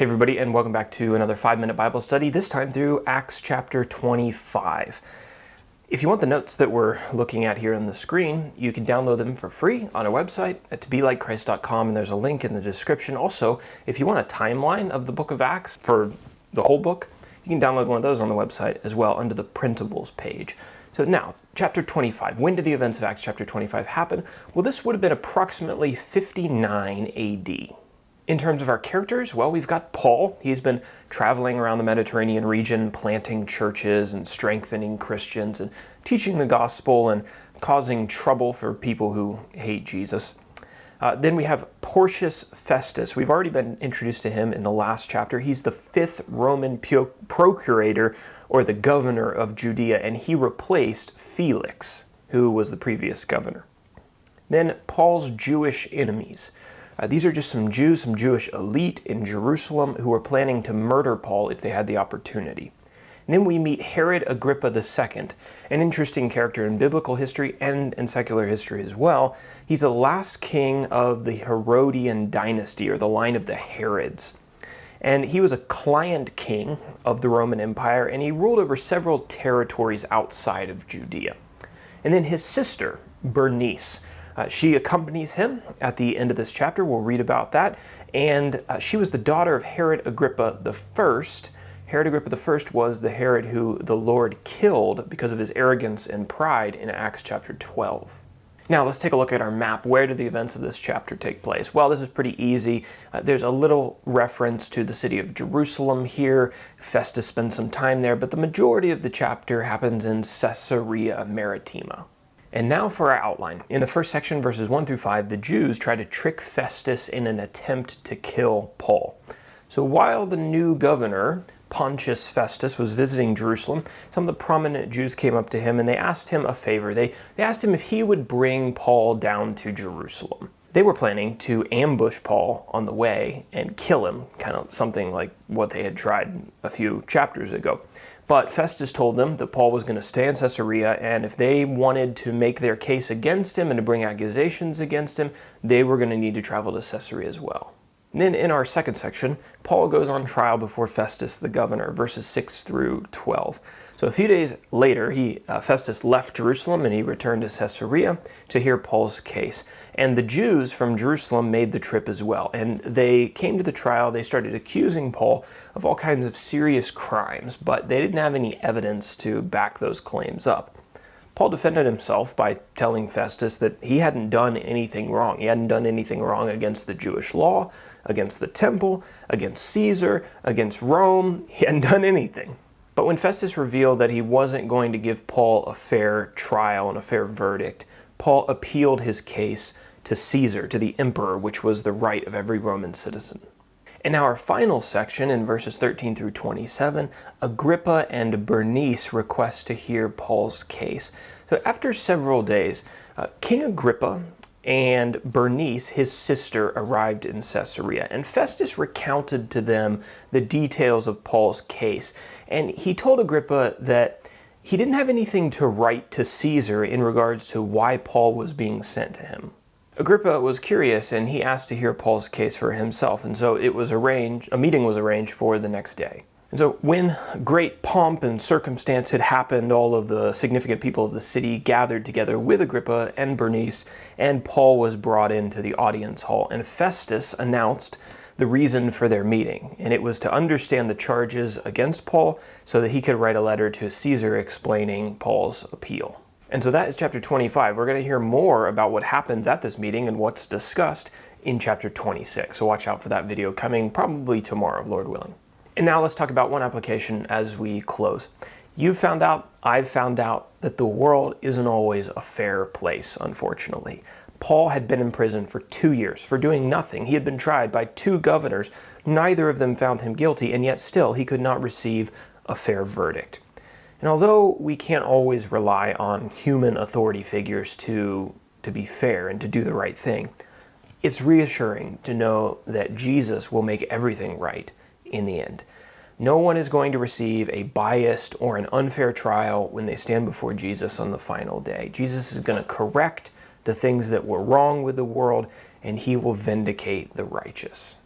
Hey everybody, and welcome back to another 5-minute Bible study, this time through Acts chapter 25. If you want the notes that we're looking at here on the screen, you can download them for free on our website at 2BeLikeChrist.com, and there's a link in the description. Also, if you want a timeline of the book of Acts for the whole book, you can download one of those on the website as well under the printables page. So now, chapter 25. When did the events of Acts chapter 25 happen? Well, this would have been approximately 59 AD. In terms of our characters, well, we've got Paul. He's been traveling around the Mediterranean region, planting churches and strengthening Christians and teaching the gospel and causing trouble for people who hate Jesus. Then we have Porcius Festus. We've already been introduced to him in the last chapter. He's the 5th Roman procurator, or the governor of Judea, and he replaced Felix, who was the previous governor. Then Paul's Jewish enemies. These are just some Jews, some Jewish elite in Jerusalem who were planning to murder Paul if they had the opportunity. And then we meet Herod Agrippa II, an interesting character in biblical history and in secular history as well. He's the last king of the Herodian dynasty, or the line of the Herods. And he was a client king of the Roman Empire, and he ruled over several territories outside of Judea. And then his sister, Bernice, she accompanies him at the end of this chapter. We'll read about that. And she was the daughter of Herod Agrippa I. Herod Agrippa I was the Herod who the Lord killed because of his arrogance and pride in Acts chapter 12. Now let's take a look at our map. Where did the events of this chapter take place? Well, this is pretty easy. There's a little reference to the city of Jerusalem here. Festus spends some time there, but the majority of the chapter happens in Caesarea Maritima. And now for our outline. In the first section, verses 1 through 5, the Jews try to trick Festus in an attempt to kill Paul. So while the new governor, Pontius Festus, was visiting Jerusalem, some of the prominent Jews came up to him and they asked him a favor. They asked him if he would bring Paul down to Jerusalem. They were planning to ambush Paul on the way and kill him, kind of something like what they had tried a few chapters ago. But Festus told them that Paul was going to stay in Caesarea, and if they wanted to make their case against him and to bring accusations against him, they were going to need to travel to Caesarea as well. And then in our second section, Paul goes on trial before Festus the governor, verses 6 through 12. So a few days later, Festus left Jerusalem and he returned to Caesarea to hear Paul's case. And the Jews from Jerusalem made the trip as well. And they came to the trial. They started accusing Paul of all kinds of serious crimes, but they didn't have any evidence to back those claims up. Paul defended himself by telling Festus that he hadn't done anything wrong. He hadn't done anything wrong against the Jewish law, against the temple, against Caesar, against Rome. He hadn't done anything. But when Festus revealed that he wasn't going to give Paul a fair trial and a fair verdict, Paul appealed his case to Caesar, to the emperor, which was the right of every Roman citizen. And now our final section, in verses 13 through 27, Agrippa and Bernice request to hear Paul's case. So after several days, King Agrippa and Bernice, his sister, arrived in Caesarea, and Festus recounted to them the details of Paul's case. And he told Agrippa that he didn't have anything to write to Caesar in regards to why Paul was being sent to him. Agrippa was curious, and he asked to hear Paul's case for himself, and so a meeting was arranged for the next day. And so when great pomp and circumstance had happened, all of the significant people of the city gathered together with Agrippa and Bernice, and Paul was brought into the audience hall. And Festus announced the reason for their meeting, and it was to understand the charges against Paul so that he could write a letter to Caesar explaining Paul's appeal. And so that is chapter 25. We're going to hear more about what happens at this meeting and what's discussed in chapter 26. So watch out for that video coming probably tomorrow, Lord willing. And now let's talk about one application as we close. You've found out, I've found out that the world isn't always a fair place, unfortunately. Paul had been in prison for 2 years for doing nothing. He had been tried by 2 governors. Neither of them found him guilty, and yet still he could not receive a fair verdict. And although we can't always rely on human authority figures to be fair and to do the right thing, it's reassuring to know that Jesus will make everything right in the end. No one is going to receive a biased or an unfair trial when they stand before Jesus on the final day. Jesus is going to correct the things that were wrong with the world, and he will vindicate the righteous.